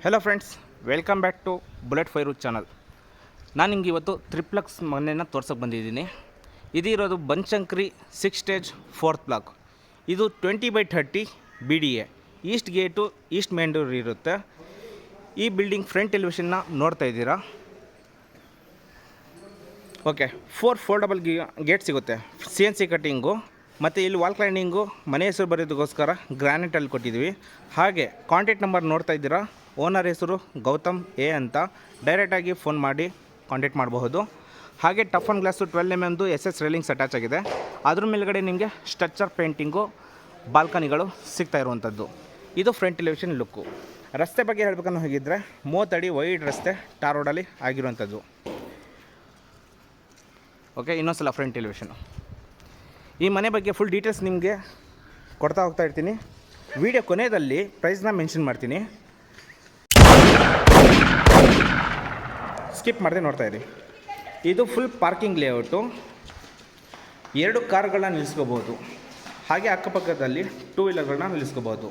Hello friends, welcome back to bullet fire channel. ನಾನು ನಿಮ್ಗೆ ಇವತ್ತು ಟ್ರಿಪ್ಲೆಕ್ಸ್ ಮನೆಯನ್ನು ತೋರ್ಸೋಕೆ ಬಂದಿದ್ದೀನಿ. ಇದಿರೋದು ಬನಶಂಕರಿ 6 ಸ್ಟೇಜ್ 4th ಬ್ಲಾಕ್. ಇದು 20/30 BDA. East gate east main door ಇರುತ್ತೆ. ಈ ಬಿಲ್ಡಿಂಗ್ ಫ್ರಂಟ್ ಎಲಿವೇಷನ್ನ ನೋಡ್ತಾ ಇದ್ದೀರಾ. ಓಕೆ, 4 ಫೋಲ್ಡಬಲ್ ಗೇಟ್ ಸಿಗುತ್ತೆ. CNC ಕಟ್ಟಿಂಗು ಮತ್ತು ಇಲ್ಲಿ ವಾಲ್ ಕ್ಲೈಂಡಿಂಗು ಮನೆ ಹೆಸರು ಬರೋದಕ್ಕೋಸ್ಕರ ಗ್ರಾನೈಟಲ್ಲಿ ಕೊಟ್ಟಿದ್ದೀವಿ. ಹಾಗೆ ಕಾಂಟ್ಯಾಕ್ಟ್ ನಂಬರ್ ನೋಡ್ತಾ ಇದ್ದೀರಾ. ಓನರ್ ಹೆಸರು ಗೌತಮ್ ಎ ಅಂತ. ಡೈರೆಕ್ಟಾಗಿ ಫೋನ್ ಮಾಡಿ ಕಾಂಟ್ಯಾಕ್ಟ್ ಮಾಡಬಹುದು. ಹಾಗೆ tough and glass 12 mm SS railings attach ಆಗಿದೆ. ಅದ್ರ ಮೇಲ್ಗಡೆ ನಿಮಗೆ ಸ್ಟ್ರಕ್ಚರ್ ಪೇಂಟಿಂಗು, ಬಾಲ್ಕನಿಗಳು ಸಿಗ್ತಾ ಇರುವಂಥದ್ದು. ಇದು ಫ್ರಂಟ್ ಎಲಿವೇಷನ್ ಲುಕ್ಕು. ರಸ್ತೆ ಬಗ್ಗೆ ಹೇಳ್ಬೇಕನ್ನೋ ಹೋಗಿದ್ದರೆ 30 ಅಡಿ ವೈಡ್ ರಸ್ತೆ ಟಾರ್ ರೋಡಲ್ಲಿ ಆಗಿರುವಂಥದ್ದು. ಓಕೆ, ಇನ್ನೊಂದ್ಸಲ ಫ್ರಂಟ್ ಎಲಿವೇಷನು. ಈ ಮನೆ ಬಗ್ಗೆ ಫುಲ್ ಡೀಟೇಲ್ಸ್ ನಿಮಗೆ ಕೊಡ್ತಾ ಹೋಗ್ತಾ ಇರ್ತೀನಿ. ವಿಡಿಯೋ ಕೊನೆಯಲ್ಲಿ ಪ್ರೈಸ್ನ ಮೆನ್ಷನ್ ಮಾಡ್ತೀನಿ, ಸ್ಕಿಪ್ ಮಾಡದೆ ನೋಡ್ತಾ ಇರಿ. ಇದು ಫುಲ್ ಪಾರ್ಕಿಂಗ್ ಲೇಔಟು. 2 ಕಾರ್ಗಳನ್ನ ನಿಲ್ಲಿಸ್ಕೋಬೋದು. ಹಾಗೆ ಅಕ್ಕಪಕ್ಕದಲ್ಲಿ 2 ವೀಲರ್ಗಳನ್ನ ನಿಲ್ಲಿಸ್ಕೋಬೋದು.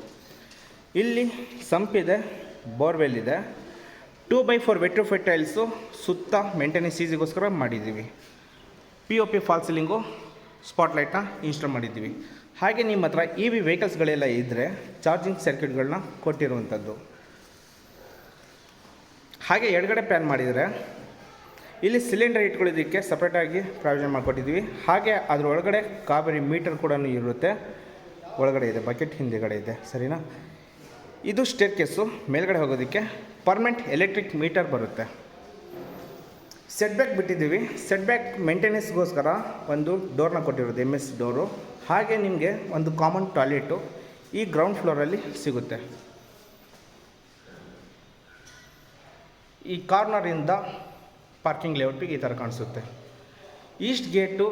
ಇಲ್ಲಿ ಸಂಪಿದೆ, ಬೋರ್ವೆಲ್ ಇದೆ. 2x4 ವೆಟ್ರಿಫೈಡ್ ಟೈಲ್ಸು ಸುತ್ತ ಮೇಂಟೆನೆನ್ಸ್ ಈಸಿಗೋಸ್ಕರ ಮಾಡಿದ್ದೀವಿ. POP ಫಾಲ್ ಸೀಲಿಂಗು, ಸ್ಪಾಟ್ಲೈಟ್ನ ಇನ್ಸ್ಟಾಲ್ ಮಾಡಿದ್ದೀವಿ. ಹಾಗೆ ನಿಮ್ಮ ಹತ್ರ EV ವೆಹಿಕಲ್ಸ್ಗಳೆಲ್ಲ ಇದ್ದರೆ ಚಾರ್ಜಿಂಗ್ ಸರ್ಕ್ಯೂಟ್ಗಳನ್ನ ಕೊಟ್ಟಿರುವಂಥದ್ದು. ಹಾಗೆ ಎಡಗಡೆ ಪ್ಯಾನ್ ಮಾಡಿದರೆ ಇಲ್ಲಿ ಸಿಲಿಂಡರ್ ಇಟ್ಕೊಳ್ಳೋದಕ್ಕೆ ಸಪ್ರೇಟಾಗಿ ಪ್ರಾವಿಷನ್ ಮಾಡಿಕೊಟ್ಟಿದ್ದೀವಿ. ಹಾಗೆ ಅದ್ರ ಒಳಗಡೆ ಕಾವೇರಿ ಮೀಟರ್ ಕೂಡ ಇರುತ್ತೆ. ಒಳಗಡೆ ಇದೆ, ಬಕೆಟ್ ಹಿಂದೆಗಡೆ ಇದೆ, ಸರಿನಾ. ಇದು ಸ್ಟೇರ್ ಕೇಸು. ಮೇಲ್ಗಡೆ ಹೋಗೋದಕ್ಕೆ ಪರ್ಮನೆಂಟ್ ಎಲೆಕ್ಟ್ರಿಕ್ ಮೀಟರ್ ಬರುತ್ತೆ. ಸೆಟ್ ಬ್ಯಾಕ್ ಬಿಟ್ಟಿದ್ದೀವಿ. ಸೆಟ್ ಬ್ಯಾಕ್ ಮೇಂಟೆನೆನ್ಸ್ಗೋಸ್ಕರ ಒಂದು ಡೋರ್ನ ಕೊಟ್ಟಿರೋದು, MS ಡೋರು. ಹಾಗೆ ನಿಮಗೆ ಒಂದು ಕಾಮನ್ ಟಾಯ್ಲೆಟು ಈ ಗ್ರೌಂಡ್ ಫ್ಲೋರಲ್ಲಿ ಸಿಗುತ್ತೆ. ಈ ಕಾರ್ನರಿಂದ ಪಾರ್ಕಿಂಗ್ ಲೇಔಟಿಗೆ ಈ ಥರ ಕಾಣಿಸುತ್ತೆ. East gate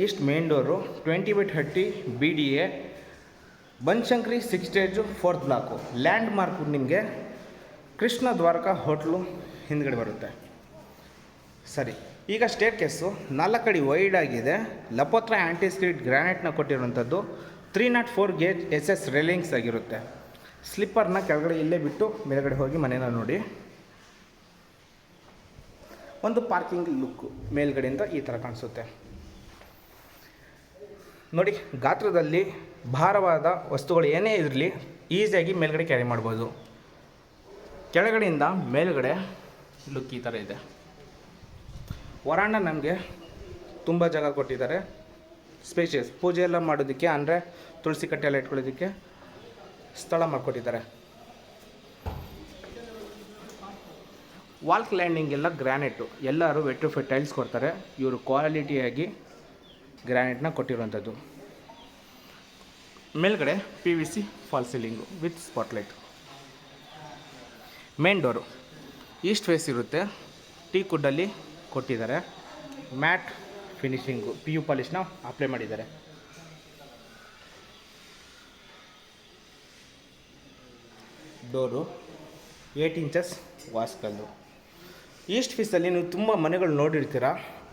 east main door 20/30 BDA, Banashankari 6 stage 4th block. Landmark ನಿಮಗೆ ಕೃಷ್ಣ ದ್ವಾರಕಾ ಹೋಟ್ಲು ಹಿಂದ್ಗಡೆ ಬರುತ್ತೆ. ಸರಿ, ಈಗ ಸ್ಟೇರ್ ಕೇಸು 4 ಅಡಿ ವೈಡ್ ಆಗಿದೆ. ಲಪೋತ್ರ ಆ್ಯಂಟಿ ಸ್ಕಿಡ್ ಗ್ರಾನೈಟ್ನ ಕೊಟ್ಟಿರುವಂಥದ್ದು. 304 ಗೇಜ್ SS ರೈಲಿಂಗ್ಸ್ ಆಗಿರುತ್ತೆ. ಸ್ಲಿಪ್ಪರ್ನ ಕೆಳಗಡೆ ಇಲ್ಲೇ ಬಿಟ್ಟು ಮೇಲ್ಗಡೆ ಹೋಗಿ ಮನೇನ ನೋಡಿ. ಒಂದು ಪಾರ್ಕಿಂಗ್ ಲುಕ್ಕು ಮೇಲ್ಗಡೆಯಿಂದ ಈ ಥರ ಕಾಣಿಸುತ್ತೆ ನೋಡಿ. ಗಾತ್ರದಲ್ಲಿ ಭಾರವಾದ ವಸ್ತುಗಳು ಏನೇ ಇರಲಿ ಈಸಿಯಾಗಿ ಮೇಲ್ಗಡೆ ಕ್ಯಾರಿ ಮಾಡ್ಬೋದು. ಕೆಳಗಡೆಯಿಂದ ಮೇಲ್ಗಡೆ ಲುಕ್ ಈ ಥರ ಇದೆ. ವರಾಂಡ ನಮಗೆ ತುಂಬ ಜಾಗ ಕೊಟ್ಟಿದ್ದಾರೆ. ಸ್ಪೇಷಿಯಸ್, ಪೂಜೆ ಎಲ್ಲ ಮಾಡೋದಕ್ಕೆ, ಅಂದರೆ ತುಳಸಿ ಕಟ್ಟೆ ಎಲ್ಲ ಇಟ್ಕೊಳ್ಳೋದಕ್ಕೆ ಸ್ಥಳ ಮಾಡಿಕೊಟ್ಟಿದ್ದಾರೆ. ವಾಲ್ ಕ್ಲೈಂಡಿಂಗ್ ಎಲ್ಲ ಗ್ರಾನೈಟು. ಎಲ್ಲರೂ ವೆಟ್ರಿಫೈಡ್ ಟೈಲ್ಸ್ ಕೊಡ್ತಾರೆ. ಇವರು ಕ್ವಾಲಿಟಿಯಾಗಿ ಗ್ರಾನೈಟ್ನ ಕೊಟ್ಟಿರುವಂಥದ್ದು. ಮೇಲ್ಗಡೆ PVC false ceiling with spotlight. Main door east face ಇರುತ್ತೆ. ಟೀ ಕುಡ್ಡಲ್ಲಿ ಕೊಟ್ಟಿದ್ದಾರೆ. ಮ್ಯಾಟ್ ಫಿನಿಶಿಂಗು, PU ಪಾಲಿಷ್ನ ಅಪ್ಲೈ ಮಾಡಿದ್ದಾರೆ. ಡೋರು 8 ಇಂಚಸ್ ವಾಸ್ಕಲ್ಲು. ಈಸ್ಟ್ ಫೇಸಲ್ಲಿ ನೀವು ತುಂಬ ಮನೆಗಳು ನೋಡಿರ್ತೀರ,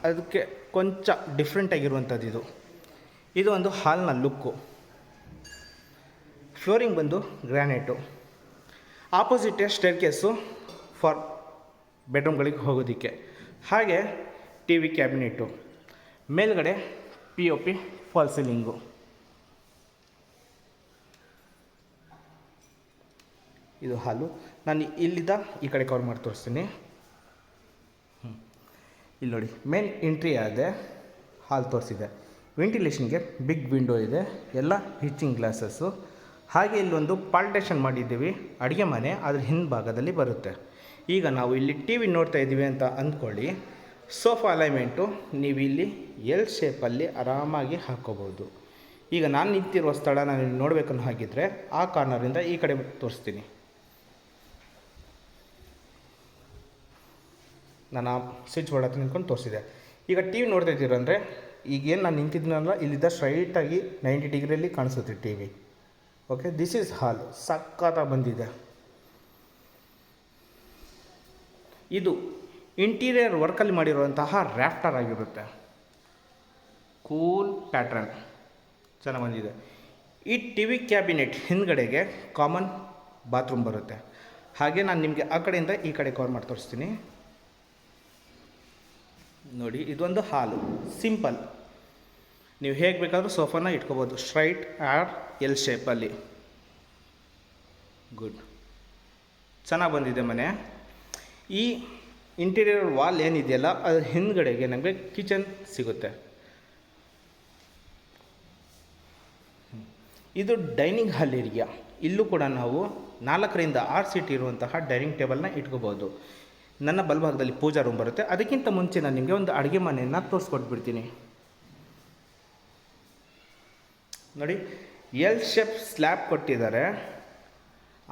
ಅದಕ್ಕೆ ಕೊಂಚ ಡಿಫ್ರೆಂಟ್ ಆಗಿರುವಂಥದ್ದು ಇದು. ಇದು ಒಂದು ಹಾಲ್ನ ಲುಕ್ಕು. ಫ್ಲೋರಿಂಗ್ ಬಂದು ಗ್ರಾನೈಟು. ಆಪೋಸಿಟೇ ಸ್ಟೇರ್ ಕೇಸು ಫಾರ್ ಬೆಡ್ರೂಮ್ಗಳಿಗೆ ಹೋಗೋದಕ್ಕೆ. ಹಾಗೆ TV ಕ್ಯಾಬಿನೆಟು. ಮೇಲ್ಗಡೆ POP ಫಾಲ್ ಸೀಲಿಂಗು. ಇದು ಹಾಲು. ನಾನು ಇಲ್ಲಿದ್ದ ಈ ಕಡೆ ಕವರ್ ಮಾಡಿ ತೋರಿಸ್ತೀನಿ. ಇಲ್ಲಿ ನೋಡಿ, ಮೇನ್ ಎಂಟ್ರಿ ಆದೆ, ಹಾಲ್ ತೋರಿಸಿದೆ. ವೆಂಟಿಲೇಷನ್ಗೆ ಬಿಗ್ ವಿಂಡೋ ಇದೆ, ಎಲ್ಲ ಹಿಚಿಂಗ್ ಗ್ಲಾಸಸ್ಸು. ಹಾಗೆ ಇಲ್ಲೊಂದು ಪಾರ್ಟೇಷನ್ ಮಾಡಿದ್ದೀವಿ. ಅಡುಗೆ ಮನೆ ಅದ್ರ ಹಿಂಭಾಗದಲ್ಲಿ ಬರುತ್ತೆ. ಈಗ ನಾವು ಇಲ್ಲಿ TV ನೋಡ್ತಾ ಇದ್ದೀವಿ ಅಂತ ಅಂದ್ಕೊಳ್ಳಿ. ಸೋಫಾ ಅಲೈನ್ಮೆಂಟು ನೀವು ಇಲ್ಲಿ L ಶೇಪಲ್ಲಿ ಆರಾಮಾಗಿ ಹಾಕ್ಕೋಬೋದು. ಈಗ ನಾನು ನಿಂತಿರುವ ಸ್ಥಳ ನಾನು ನೋಡಬೇಕನ್ನೋ ಹಾಗಿದ್ದರೆ ಆ ಕಾರ್ನರಿಂದ ಈ ಕಡೆ ತೋರಿಸ್ತೀನಿ. ನಾನು ಆ ಸ್ವಿಚ್ ಬೋರ್ಡ್ ಹತ್ರ ನಿಂತ್ಕೊಂಡು ತೋರಿಸಿದೆ. ಈಗ TV ನೋಡ್ತಾ ಇದ್ದೀರಂದರೆ ಈಗೇನು ನಾನು ನಿಂತಿದ್ದೀನಲ್ಲ, ಇಲ್ಲಿದ್ದ ಸ್ಟ್ರೈಟಾಗಿ 90 ಡಿಗ್ರಿಯಲ್ಲಿ ಕಾಣಿಸುತ್ತೆ TV. ಓಕೆ, ದಿಸ್ ಈಸ್ ಹಾಲ್. ಸಖತ್ತಾಗಿ ಬಂದಿದೆ. ಇದು ಇಂಟೀರಿಯರ್ ವರ್ಕಲ್ಲಿ ಮಾಡಿರುವಂತಹ ರ್ಯಾಫ್ಟರ್ ಆಗಿರುತ್ತೆ. ಕೂಲ್ ಪ್ಯಾಟ್ರನ್ ಚೆನ್ನಾಗಿ ಬಂದಿದೆ. ಈ TV ಕ್ಯಾಬಿನೆಟ್ ಹಿಂದ್ಗಡೆಗೆ ಕಾಮನ್ ಬಾತ್ರೂಮ್ ಬರುತ್ತೆ. ಹಾಗೆ ನಾನು ನಿಮಗೆ ಆ ಕಡೆಯಿಂದ ಈ ಕಡೆ ಕವರ್ ಮಾಡಿ ತೋರಿಸ್ತೀನಿ. ನೋಡಿ, ಇದೊಂದು ಹಾಲು ಸಿಂಪಲ್. ನೀವು ಹೇಗೆ ಬೇಕಾದರೂ ಸೋಫಾನ ಇಟ್ಕೋಬೋದು, ಸ್ಟ್ರೈಟ್ ಆರ್ ಎಲ್ ಶೇಪಲ್ಲಿ. ಗುಡ್, ಚೆನ್ನಾಗಿ ಬಂದಿದೆ ಮನೆ. ಈ ಇಂಟೀರಿಯರ್ ವಾಲ್ ಏನಿದೆಯಲ್ಲ ಅದ್ರ ಹಿಂದ್ಗಡೆಗೆ ನಮಗೆ ಕಿಚನ್ ಸಿಗುತ್ತೆ. ಇದು ಡೈನಿಂಗ್ ಹಾಲ್ ಏರಿಯಾ. ಇಲ್ಲೂ ಕೂಡ ನಾವು 4ರಿಂದ 6 ಸೀಟ್ ಇರುವಂತಹ ಡೈನಿಂಗ್ ಟೇಬಲ್ನ ಇಟ್ಕೋಬೋದು. ನನ್ನ ಬಲಭಾಗದಲ್ಲಿ ಪೂಜಾ ರೂಮ್ ಬರುತ್ತೆ. ಅದಕ್ಕಿಂತ ಮುಂಚೆ ನಾನು ನಿಮಗೆ ಒಂದು ಅಡುಗೆ ಮನೆಯನ್ನು ತೋರಿಸ್ಕೊಟ್ಬಿಡ್ತೀನಿ. ನೋಡಿ, ಎಲ್ ಶೇಪ್ ಸ್ಲ್ಯಾಬ್ ಕೊಟ್ಟಿದ್ದಾರೆ.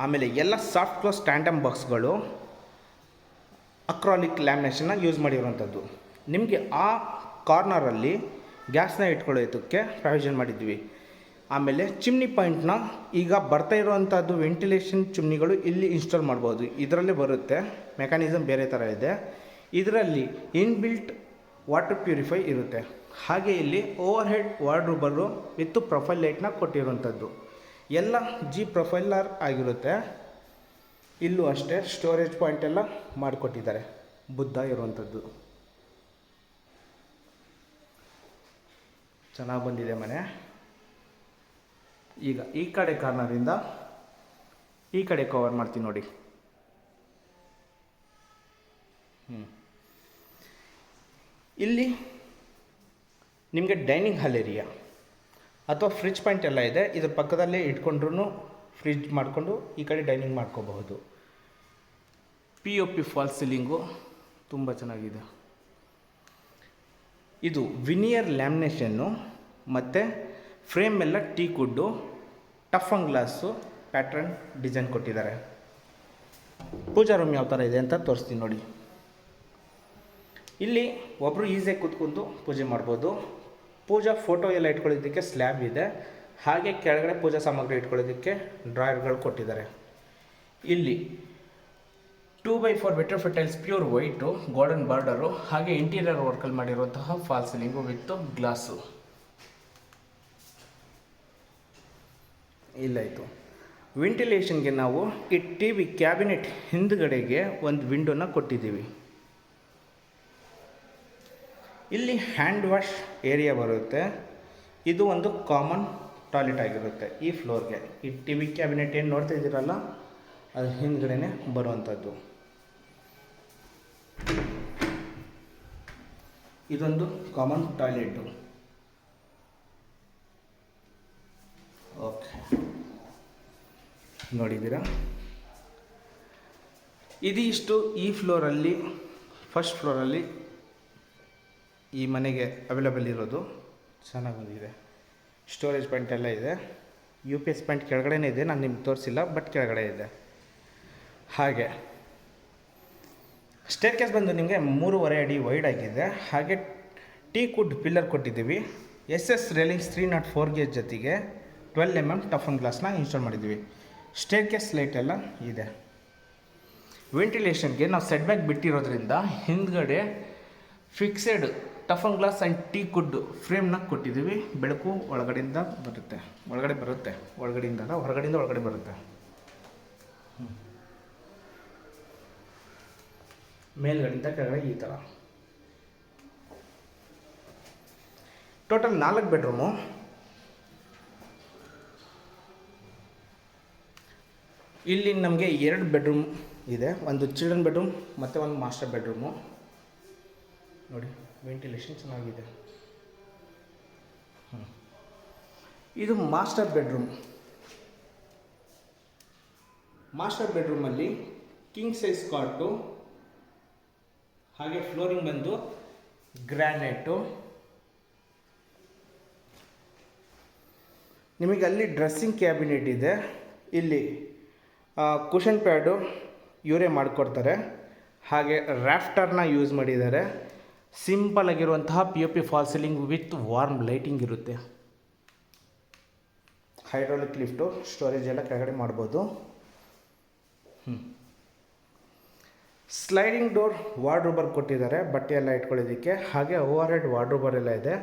ಆಮೇಲೆ ಎಲ್ಲ ಸಾಫ್ಟ್ ಕ್ಲೋಸ್ ಟ್ಯಾಂಡಮ್ ಬಾಕ್ಸ್ಗಳು ಅಕ್ರಾಲಿಕ್ ಲ್ಯಾಮಿನೇಷನ್ನ ಯೂಸ್ ಮಾಡಿರುವಂಥದ್ದು. ನಿಮಗೆ ಆ ಕಾರ್ನರಲ್ಲಿ ಗ್ಯಾಸ್ನ ಇಟ್ಕೊಳ್ಳೋದಕ್ಕೆ ಪ್ರಾವಿಷನ್ ಮಾಡಿದ್ವಿ. ಆಮೇಲೆ ಚಿಮ್ನಿ ಪಾಯಿಂಟ್ನ ಈಗ ಬರ್ತಾ ಇರುವಂಥದ್ದು ವೆಂಟಿಲೇಷನ್ ಚಿಮ್ನಿಗಳು ಇಲ್ಲಿ ಇನ್ಸ್ಟಾಲ್ ಮಾಡ್ಬೋದು. ಇದರಲ್ಲೇ ಬರುತ್ತೆ, ಮೆಕ್ಯಾನಿಸಮ್ ಬೇರೆ ಥರ ಇದೆ. ಇದರಲ್ಲಿ ಇನ್ಬಿಲ್ಟ್ ವಾಟರ್ ಪ್ಯೂರಿಫೈ ಇರುತ್ತೆ. ಹಾಗೆ ಇಲ್ಲಿ ಓವರ್ ಹೆಡ್ ವಾರ್ಡ್ರೋಬರು ವಿತ್ ಪ್ರೊಫೈಲ್ ಲೈಟ್ನ ಕೊಟ್ಟಿರುವಂಥದ್ದು. ಎಲ್ಲ ಜಿ ಪ್ರೊಫೈಲರ್ ಆಗಿರುತ್ತೆ. ಇಲ್ಲೂ ಅಷ್ಟೇ ಸ್ಟೋರೇಜ್ ಪಾಯಿಂಟ್ ಎಲ್ಲ ಮಾಡಿಕೊಟ್ಟಿದ್ದಾರೆ, ಬುದ್ಧ ಇರುವಂಥದ್ದು. ಚೆನ್ನಾಗಿ ಬಂದಿದೆ ಮನೆ. ಈಗ ಈ ಕಡೆ ಕಾರ್ನರಿಂದ ಈ ಕಡೆ ಕವರ್ ಮಾಡ್ತೀನಿ ನೋಡಿ. ಇಲ್ಲಿ ನಿಮಗೆ ಡೈನಿಂಗ್ ಹಾಲ್ ಏರಿಯಾ ಅಥವಾ ಫ್ರಿಜ್ ಪಾಯಿಂಟ್ ಎಲ್ಲ ಇದೆ. ಇದ್ರ ಪಕ್ಕದಲ್ಲೇ ಇಟ್ಕೊಂಡ್ರೂ ಫ್ರಿಜ್ ಮಾಡಿಕೊಂಡು ಈ ಕಡೆ ಡೈನಿಂಗ್ ಮಾಡ್ಕೋಬಹುದು. POP ಫಾಲ್ ಸೀಲಿಂಗು ತುಂಬ ಚೆನ್ನಾಗಿದೆ. ಇದು ವಿನಿಯರ್ ಲ್ಯಾಮಿನೇಷನ್ನು ಮತ್ತು ಫ್ರೇಮ್ ಎಲ್ಲ teak wood, tough and glass pattern design ಕೊಟ್ಟಿದ್ದಾರೆ. ಪೂಜಾ ರೂಮ್ ಯಾವ ಥರ ಇದೆ ಅಂತ ತೋರಿಸ್ತೀನಿ ನೋಡಿ. ಇಲ್ಲಿ ಒಬ್ಬರು ಈಸಿಯಾಗಿ ಕೂತ್ಕೊಂಡು ಪೂಜೆ ಮಾಡ್ಬೋದು. ಪೂಜಾ ಫೋಟೋ ಎಲ್ಲ ಇಟ್ಕೊಳ್ಳೋದಕ್ಕೆ ಸ್ಲ್ಯಾಬ್ ಇದೆ. ಹಾಗೆ ಕೆಳಗಡೆ ಪೂಜಾ ಸಾಮಗ್ರಿ ಇಟ್ಕೊಳ್ಳೋದಕ್ಕೆ ಡ್ರಾಯರ್ಗಳು ಕೊಟ್ಟಿದ್ದಾರೆ. ಇಲ್ಲಿ 2x4 vitrified tiles pure white, golden border, ಹಾಗೆ ಇಂಟೀರಿಯರ್ ವರ್ಕಲ್ಲಿ ಮಾಡಿರುವಂತಹ ಫಾಲ್ ಸೀಲಿಂಗು ವಿತ್ ಗ್ಲಾಸು. ಇಲ್ಲಾಯಿತು. ವೆಂಟಿಲೇಷನ್ಗೆ ನಾವು ಈ TV ಕ್ಯಾಬಿನೆಟ್ ಹಿಂದುಗಡೆಗೆ ಒಂದು ವಿಂಡೋನ ಕೊಟ್ಟಿದ್ದೀವಿ. ಇಲ್ಲಿ ಹ್ಯಾಂಡ್ ವಾಶ್ ಏರಿಯಾ ಬರುತ್ತೆ. ಇದು ಒಂದು ಕಾಮನ್ ಟಾಯ್ಲೆಟ್ ಆಗಿರುತ್ತೆ ಈ ಫ್ಲೋರ್ಗೆ. ಈ TV ಕ್ಯಾಬಿನೆಟ್ ಏನು ನೋಡ್ತಾ ಇದ್ದೀರಲ್ಲ ಅದು ಹಿಂದ್ಗಡೆನೇ ಬರುವಂಥದ್ದು. ಇದೊಂದು ಕಾಮನ್ ಟಾಯ್ಲೆಟು. ಓಕೆ, ನೋಡಿದ್ದೀರಾ? ಇದಿಷ್ಟು ಈ ಫ್ಲೋರಲ್ಲಿ, ಫಸ್ಟ್ ಫ್ಲೋರಲ್ಲಿ ಈ ಮನೆಗೆ ಅವೈಲೇಬಲ್ ಇರೋದು. ಚೆನ್ನಾಗಿ ಬಂದಿದೆ. ಸ್ಟೋರೇಜ್ ಪಾಯಿಂಟ್ ಎಲ್ಲ ಇದೆ. UPS ಪಾಯಿಂಟ್ ಕೆಳಗಡೆನೇ ಇದೆ, ನಾನು ನಿಮ್ಗೆ ತೋರಿಸಿಲ್ಲ, ಬಟ್ ಕೆಳಗಡೆ ಇದೆ. ಹಾಗೆ ಸ್ಟೇರ್ ಕೇಸ್ ಬಂದು ನಿಮಗೆ 3.5 ಅಡಿ ವೈಡ್ ಆಗಿದೆ. ಹಾಗೆ ಟೀಕ್ ವುಡ್ ಪಿಲ್ಲರ್ ಕೊಟ್ಟಿದ್ದೀವಿ. SS ರೇಲಿಂಗ್ಸ್ 304 ಗೇಜ್ ಜೊತೆಗೆ 12 mm ಟಫ್ ಆ್ಯಂಡ್ ಗ್ಲಾಸ್ನ ಇನ್ಸ್ಟಾಲ್ ಮಾಡಿದ್ದೀವಿ. ಸ್ಟೇರ್ ಕೇಸ್ ಲೈಟ್ ಎಲ್ಲ ಇದೆ. ವೆಂಟಿಲೇಷನ್ಗೆ ನಾವು ಸೆಟ್ ಬ್ಯಾಕ್ ಬಿಟ್ಟಿರೋದ್ರಿಂದ ಹಿಂದ್ಗಡೆ fixed toughened glass and teak wood ಫ್ರೇಮ್ನ ಕೊಟ್ಟಿದ್ದೀವಿ. ಬೆಳಕು ಒಳಗಡೆಯಿಂದ ಬರುತ್ತೆ, ಒಳಗಡೆಯಿಂದ ಹೊರಗಡೆಯಿಂದ ಬರುತ್ತೆ. ಮೇಲ್ಗಡೆಯಿಂದ ಕೆಳಗಡೆ ಈ ಥರ. Total 4 bedroom. ಇಲ್ಲಿ ನಮಗೆ 2 ಬೆಡ್ರೂಮ್ ಇದೆ. ಒಂದು ಚಿಲ್ಡ್ರನ್ ಬೆಡ್ರೂಮ್ ಮತ್ತು ಒಂದು ಮಾಸ್ಟರ್ ಬೆಡ್ರೂಮು. ನೋಡಿ, ವೆಂಟಿಲೇಷನ್ ಚೆನ್ನಾಗಿದೆ. ಇದು ಮಾಸ್ಟರ್ ಬೆಡ್ರೂಮ್. ಮಾಸ್ಟರ್ ಬೆಡ್ರೂಮಲ್ಲಿ ಕಿಂಗ್ ಸೈಜ್ ಕಾಟು, ಹಾಗೆ ಫ್ಲೋರಿಂಗ್ ಬಂದು ಗ್ರಾನೈಟು. ನಿಮಗೆ ಅಲ್ಲಿ ಡ್ರೆಸ್ಸಿಂಗ್ ಕ್ಯಾಬಿನೆಟ್ ಇದೆ. ಇಲ್ಲಿ ಕುಷನ್ ಪ್ಯಾಡು ಇವರೇ ಮಾಡಿಕೊಡ್ತಾರೆ. ಹಾಗೆ ರ್ಯಾಫ್ಟರ್ನ ಯೂಸ್ ಮಾಡಿದ್ದಾರೆ. ಸಿಂಪಲ್ ಆಗಿರುವಂತಹ POP fall ceiling with warm lighting ಇರುತ್ತೆ. ಹೈಡ್ರಾಲಿಕ್ ಲಿಫ್ಟು, ಸ್ಟೋರೇಜ್ ಎಲ್ಲ ಕೆಳಗಡೆ ಮಾಡ್ಬೋದು. ಸ್ಲೈಡಿಂಗ್ ಡೋರ್ ವಾರ್ಡ್ರೋಬರ್ ಕೊಟ್ಟಿದ್ದಾರೆ ಬಟ್ಟೆ ಎಲ್ಲ ಇಟ್ಕೊಳ್ಳೋದಕ್ಕೆ. ಹಾಗೆ ಓವರ್ ಹೆಡ್ ವಾರ್ಡ್ರೋಬರ್ ಎಲ್ಲ ಇದೆ.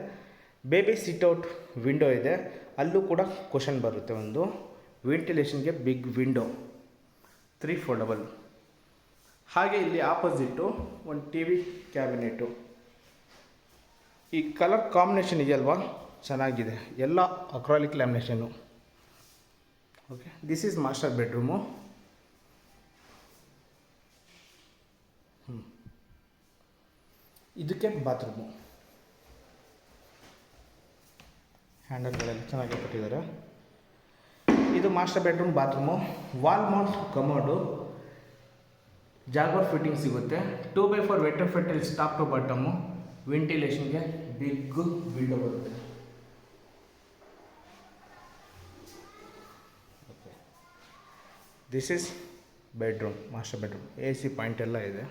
ಬೇಬಿ ಸಿಟ್ಔಟ್ ವಿಂಡೋ ಇದೆ, ಅಲ್ಲೂ ಕೂಡ ಕುಷನ್ ಬರುತ್ತೆ. ಒಂದು ವೆಂಟಿಲೇಷನ್ಗೆ ಬಿಗ್ ವಿಂಡೋ 3 foldable. ಹಾಗೆ ಇಲ್ಲಿ ಆಪೋಸಿಟ್ಟು ಒಂದು ಟಿ ವಿ ಕ್ಯಾಬಿನೆಟು. ಈ ಕಲರ್ ಕಾಂಬಿನೇಷನ್ ಇದೆಯಲ್ವಾ, ಚೆನ್ನಾಗಿದೆ. ಎಲ್ಲ acrylic lamination. Okay, this is master bedroom. ಇದಕ್ಕೆ ಬಾತ್ರೂಮು. ಹ್ಯಾಂಡಲ್ಗಳೆಲ್ಲ ಚೆನ್ನಾಗಿ ಕೊಟ್ಟಿದ್ದಾರೆ. ಇದು master bedroom bathroom. Wall mount commode, Jaguar fitting ಸಿಗುತ್ತೆ. 2x4 vitrified tiles top to bottom. ವೆಂಟಿಲೇಷನ್ಗೆ ಬಿಗ್ ವಿಂಡೋ ಬರುತ್ತೆ. Okay, this is bedroom, master bedroom. AC point ಎಲ್ಲ ಇದೆ.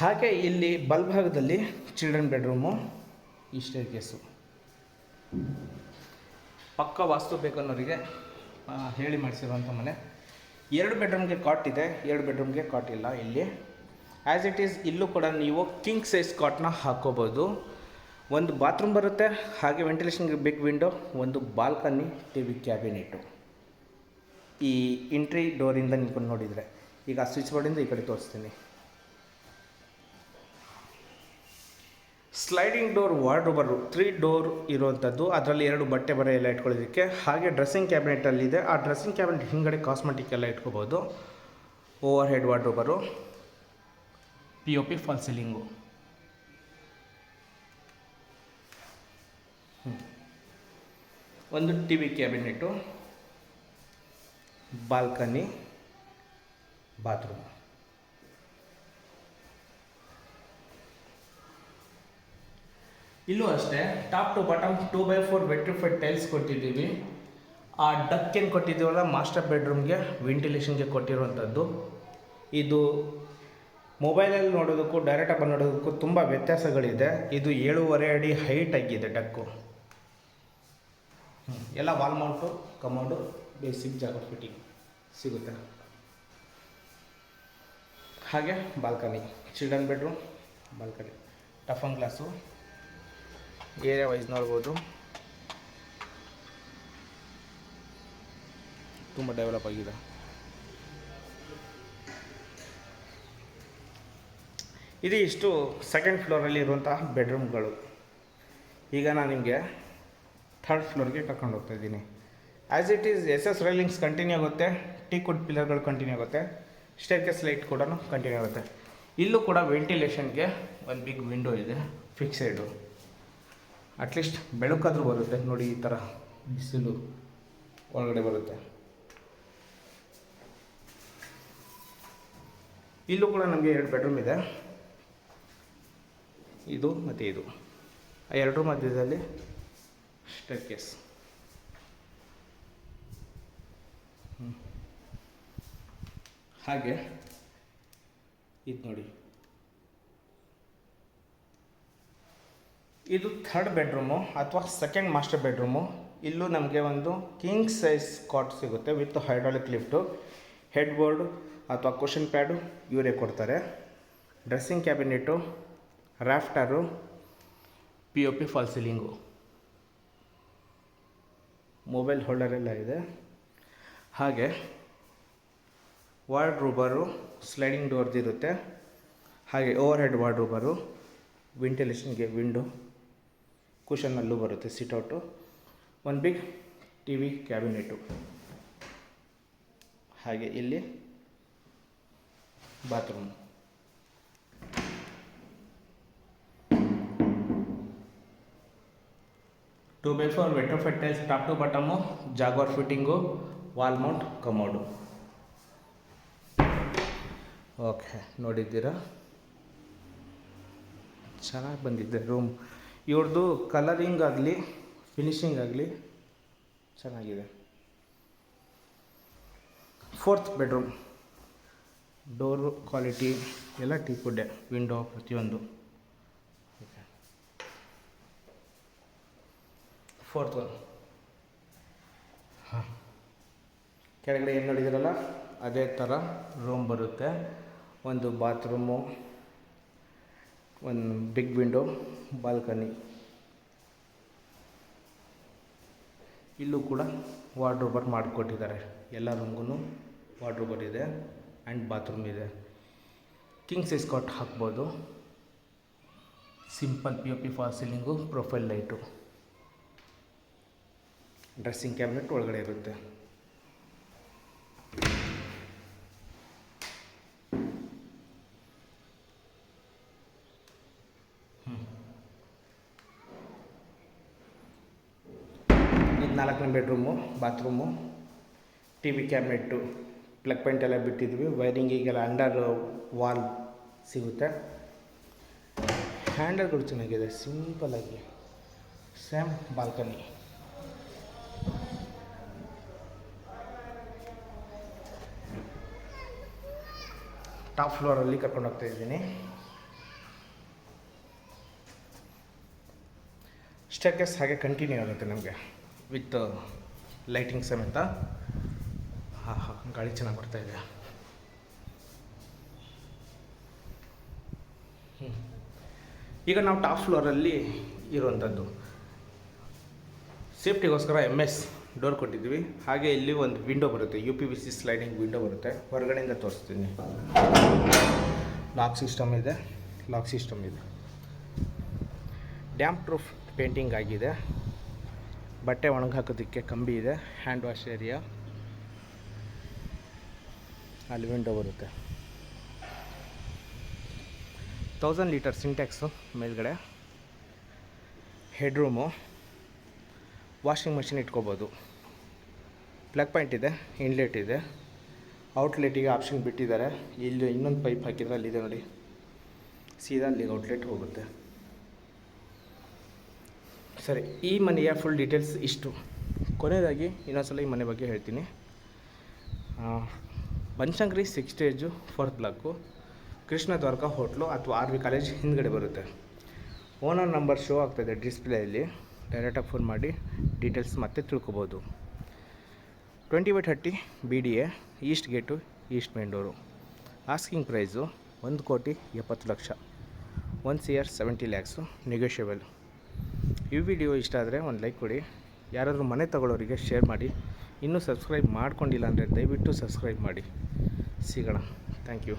ಹಾಗೆ ಇಲ್ಲಿ ಬಲ್ಭಾಗದಲ್ಲಿ ಚಿಲ್ಡ್ರನ್ ಬೆಡ್ರೂಮು. ಈ ಸ್ಟೇರ್ ಕೇಸು ಪಕ್ಕ ವಾಸ್ತು ಬೇಕನ್ನೋರಿಗೆ ಹೇಳಿ ಮಾಡಿಸಿರುವಂಥ ಮನೆ. 2 ಬೆಡ್ರೂಮ್ಗೆ ಕಾಟ್ ಇದೆ, 2 ಬೆಡ್ರೂಮ್ಗೆ ಕಾಟ್ ಇಲ್ಲ ಇಲ್ಲಿ. ಆ್ಯಸ್ ಇಟ್ ಈಸ್ ಇಲ್ಲೂ ಕೂಡ ನೀವು ಕಿಂಗ್ ಸೈಜ್ ಕಾಟ್ನ ಹಾಕ್ಕೋಬೋದು. ಒಂದು ಬಾತ್ರೂಮ್ ಬರುತ್ತೆ, ಹಾಗೆ ವೆಂಟಿಲೇಷನ್ಗೆ ಬಿಗ್ ವಿಂಡೋ, ಒಂದು ಬಾಲ್ಕನಿ, ಟಿ ವಿ ಕ್ಯಾಬಿನೆಟು. ಈ ಎಂಟ್ರಿ ಡೋರಿಂದ ನಿಂತ್ಕೊಂಡು ನೋಡಿದರೆ, ಈಗ ಸ್ವಿಚ್ ಬೋರ್ಡಿಂದ ಈ ಕಡೆ ತೋರಿಸ್ತೀನಿ. ಸ್ಲೈಡಿಂಗ್ ಡೋರ್ ವಾರ್ಡ್ರೋಬರು 3 ಡೋರ್ ಇರುವಂಥದ್ದು. ಅದರಲ್ಲಿ 2 ಬಟ್ಟೆ ಬರೆ ಎಲ್ಲ ಇಟ್ಕೊಳ್ಳೋದಕ್ಕೆ. ಹಾಗೆ ಡ್ರೆಸ್ಸಿಂಗ್ ಕ್ಯಾಬಿನೆಟಲ್ಲಿದೆ. ಆ ಡ್ರೆಸ್ಸಿಂಗ್ ಕ್ಯಾಬಿನೆಟ್ ಹಿಂಗಡೆ ಕಾಸ್ಮೆಟಿಕ್ ಎಲ್ಲ ಇಟ್ಕೋಬೋದು. ಓವರ್ ಹೆಡ್ ವಾರ್ಡ್ರೋಬರು, POP ಫಾಲ್ ಸೀಲಿಂಗು. ಒಂದು TV cabinet, balcony, bathroom. ಇಲ್ಲೂ ಅಷ್ಟೇ top to bottom 2x4 vitrified tiles ಕೊಟ್ಟಿದ್ದೀವಿ. ಆ ಡಕ್ ಏನು ಕೊಟ್ಟಿದ್ದೀವಲ್ಲ ಮಾಸ್ಟರ್ ಬೆಡ್ರೂಮ್ಗೆ ವೆಂಟಿಲೇಷನ್ಗೆ ಕೊಟ್ಟಿರುವಂಥದ್ದು. ಇದು ಮೊಬೈಲಲ್ಲಿ ನೋಡೋದಕ್ಕೂ ಡೈರೆಕ್ಟಾಗಿ ಬಂದು ನೋಡೋದಕ್ಕೂ ತುಂಬ ವ್ಯತ್ಯಾಸಗಳಿದೆ. ಇದು 7.5 ಅಡಿ ಹೈಟ್ ಆಗಿದೆ ಡಕ್ಕು. ಎಲ್ಲ wall mount commode, basic Jaquar fitting ಸಿಗುತ್ತೆ. ಹಾಗೆ balcony, children bedroom, balcony, toughen glass. Area wise ನೋಡ್ಬೋದು, ತುಂಬ ಡೆವಲಪ್ ಆಗಿದೆ. ಇದು ಇಷ್ಟು ಸೆಕೆಂಡ್ ಫ್ಲೋರಲ್ಲಿ ಇರುವಂತಹ ಬೆಡ್ರೂಮ್ಗಳು. ಈಗ ನಾನು ನಿಮಗೆ ಥರ್ಡ್ ಫ್ಲೋರ್ಗೆ ಕರ್ಕೊಂಡು ಹೋಗ್ತಾ ಇದ್ದೀನಿ. As it is SS railings continue ಆಗುತ್ತೆ, ಟೀಕುಡ್ ಪಿಲ್ಲರ್ಗಳು ಕಂಟಿನ್ಯೂ ಆಗುತ್ತೆ, ಸ್ಟೇರ್ಕೇಸ್ ಲೈಟ್ ಕೂಡ ಕಂಟಿನ್ಯೂ ಆಗುತ್ತೆ. ಇಲ್ಲೂ ಕೂಡ ವೆಂಟಿಲೇಷನ್ಗೆ ಒಂದು ಬಿಗ್ ವಿಂಡೋ ಇದೆ ಫಿಕ್ಸೆಡು. ಅಟ್ಲೀಸ್ಟ್ ಬೆಳಕಾದರೂ ಬರುತ್ತೆ ನೋಡಿ. ಈ ಥರ ಬಿಸಿಲು ಒಳಗಡೆ ಬರುತ್ತೆ. ಇಲ್ಲೂ ಕೂಡ ನಮಗೆ 2 ಬೆಡ್ರೂಮ್ ಇದೆ, ಇದು ಮತ್ತು ಇದು. ಆ 2 ಮಧ್ಯದಲ್ಲಿ ಸ್ಟೇರ್ ಕೇಸ್. ಹಾಗೆ ಇದು ನೋಡಿ, ಇದು ಥರ್ಡ್ ಬೆಡ್ರೂಮು ಅಥವಾ ಸೆಕೆಂಡ್ ಮಾಸ್ಟರ್ ಬೆಡ್ರೂಮು. ಇಲ್ಲೂ ನಮಗೆ ಒಂದು ಕಿಂಗ್ ಸೈಜ್ ಕಾಟ್ ಸಿಗುತ್ತೆ with hydraulic lift. Headboard ಅಥವಾ ಕುಷನ್ ಪ್ಯಾಡು ಇವರೇ ಕೊಡ್ತಾರೆ. Dressing cabinet, rafter, POP false ceiling, mobile ಹೋಲ್ಡರೆಲ್ಲ ಇದೆ. ಹಾಗೆ ವಾರ್ಡ್ರೋಬರು ಸ್ಲೈಡಿಂಗ್ ಡೋರ್ದಿರುತ್ತೆ. ಹಾಗೆ ಓವರ್ ಹೆಡ್ ವಾರ್ಡ್ರೋಬರು, ವೆಂಟಿಲೇಷನ್ಗೆ ವಿಂಡೋ, ಕುಷನ್ನಲ್ಲೂ ಬರುತ್ತೆ ಸಿಟ್ಔಟು, ಒಂದು ಬಿಗ್ ಟಿ ವಿ ಕ್ಯಾಬಿನೆಟು. ಹಾಗೆ ಇಲ್ಲಿ bathroom. Two by four vitrified tiles top to bottom, Jaguar fitting, wall mount commode. Okay, ನೋಡಿದ್ದೀರಾ, ಚೆನ್ನಾಗಿ ಬಂದಿದೆ ರೂಮ್. ಇವ್ರದ್ದು ಕಲರಿಂಗ್ ಆಗಲಿ ಫಿನಿಷಿಂಗ್ ಆಗಲಿ ಚೆನ್ನಾಗಿದೆ. ಫೋರ್ತ್ ಬೆಡ್ರೂಮ್, ಡೋರು ಕ್ವಾಲಿಟಿ ಎಲ್ಲ ಟೀಕುಡ್ಡೆ, ವಿಂಡೋ ಪ್ರತಿಯೊಂದು. Okay, fourth one. ಹಾಂ, ಕೆಳಗಡೆ ಏನು ನೋಡಿದಿರಲ್ಲ ಅದೇ ಥರ ರೂಮ್ ಬರುತ್ತೆ. ಒಂದು ಬಾತ್ರೂಮು, ಒಂದು ಬಿಗ್ ವಿಂಡೋ, ಬಾಲ್ಕನಿ. ಇಲ್ಲೂ ಕೂಡ ವಾರ್ಡ್ರೋಬರ್ ಮಾಡಿಕೊಟ್ಟಿದ್ದಾರೆ. ಎಲ್ಲ ರೂಮ್ಗೂ ವಾರ್ಡ್ರೋಬರ್ ಇದೆ. ಆ್ಯಂಡ್ ಬಾತ್ರೂಮ್ ಇದೆ. ಕಿಂಗ್ ಸೈಜ್ ಕಾಟ್ ಹಾಕ್ಬೋದು. Simple POP false ceiling, profile light. Dressing cabinet ಒಳಗಡೆ ಇರುತ್ತೆ. ಇದು 4ನೇ bedroom, bathroom, TV cabinet, plug point ಎಲ್ಲ ಬಿಟ್ಟಿದ್ವಿ. ವೈರಿಂಗಿಗೆಲ್ಲ ಅಂಡರ್ ವಾಲ್ ಸಿಗುತ್ತೆ. ಹ್ಯಾಂಡಲ್ಗಳು ಚೆನ್ನಾಗಿದೆ, ಸಿಂಪಲಾಗಿ. Same balcony. ಟಾಪ್ ಫ್ಲೋರಲ್ಲಿ ಕರ್ಕೊಂಡು ಹೋಗ್ತಾ ಇದ್ದೀನಿ. ಸ್ಟೇರ್ಕೇಸ್ ಹಾಗೆ ಕಂಟಿನ್ಯೂ ಆಗುತ್ತೆ ನಮಗೆ ವಿತ್ ಲೈಟಿಂಗ್ ಸಮೇತ. ಗಾಳಿ ಚೆನ್ನಾಗಿ ಬರ್ತಾಯಿದೆ. ಈಗ ನಾವು ಟಾಪ್ ಫ್ಲೋರಲ್ಲಿ ಇರುವಂಥದ್ದು. ಸೇಫ್ಟಿಗೋಸ್ಕರ MS ಡೋರ್ ಕೊಟ್ಟಿದ್ವಿ. ಹಾಗೆ ಇಲ್ಲಿ ಒಂದು ವಿಂಡೋ ಬರುತ್ತೆ, UPVC ಸ್ಲೈಡಿಂಗ್ ವಿಂಡೋ ಬರುತ್ತೆ. ಹೊರಗಡೆಯಿಂದ ತೋರಿಸ್ತೀನಿ. ಲಾಕ್ ಸಿಸ್ಟಮ್ ಇದೆ. ಡ್ಯಾಂಪ್ ಪ್ರೂಫ್ ಪೇಂಟಿಂಗ್ ಆಗಿದೆ. ಬಟ್ಟೆ ಒಣಗಿ ಹಾಕೋದಕ್ಕೆ ಕಂಬಿ ಇದೆ. ಹ್ಯಾಂಡ್ ವಾಶ್ ಏರಿಯಾ, ಅಲ್ಲಿ ವಿಂಡೋ ಬರುತ್ತೆ. 1000 ಲೀಟರ್ ಸಿಂಟ್ಯಾಕ್ಸು ಮೇಲ್ಗಡೆ. ಹೆಡ್ರೂಮು, ವಾಷಿಂಗ್ ಮಷಿನ್ ಇಟ್ಕೋಬೋದು. ಪ್ಲಗ್ ಪಾಯಿಂಟ್ ಇದೆ, ಇನ್ಲೆಟ್ ಇದೆ. ಔಟ್ಲೆಟಿಗೆ ಆಪ್ಷನ್ ಬಿಟ್ಟಿದ್ದಾರೆ. ಇಲ್ಲಿ ಇನ್ನೊಂದು ಪೈಪ್ ಹಾಕಿದ್ರೆ ಅಲ್ಲಿದೆ ನೋಡಿ, ಸೀದಾ ಅಲ್ಲಿಗೆ ಔಟ್ಲೆಟ್ ಹೋಗುತ್ತೆ. ಸರಿ, ಈ ಮನೆಯ ಫುಲ್ ಡೀಟೇಲ್ಸ್ ಇಷ್ಟು. ಕೊನೆಯದಾಗಿ ಇನ್ನೊಂದ್ಸಲ ಈ ಮನೆ ಬಗ್ಗೆ ಹೇಳ್ತೀನಿ. Banashankari 6 stage 4th block, Krishna Dwaraka hotel ಅಥವಾ RV ಕಾಲೇಜ್ ಹಿಂದ್ಗಡೆ ಬರುತ್ತೆ. ಓನರ್ ನಂಬರ್ ಶೋ ಆಗ್ತಾಯಿದೆ ಡಿಸ್ಪ್ಲೇಯಲ್ಲಿ. ಡೈರೆಕ್ಟಾಗಿ ಫೋನ್ ಮಾಡಿ ಡೀಟೇಲ್ಸ್ ಮತ್ತೆ ತಿಳ್ಕೊಬೋದು. 20/30 BDA, east gate, east main door. Asking price 1,70,00,000, 1 CR 70 lakhs, negotiable. ಈ ವಿಡಿಯೋ ಇಷ್ಟ ಆದರೆ ಒಂದು ಲೈಕ್ ಕೊಡಿ. ಯಾರಾದರೂ ಮನೆ ತಗೊಳ್ಳೋರಿಗೆ ಶೇರ್ ಮಾಡಿ. ಇನ್ನೂ ಸಬ್ಸ್ಕ್ರೈಬ್ ಮಾಡ್ಕೊಂಡಿಲ್ಲ ಅಂದರೆ ದಯವಿಟ್ಟು ಸಬ್ಸ್ಕ್ರೈಬ್ ಮಾಡಿ. ಸಿಗೋಣ. Thank you.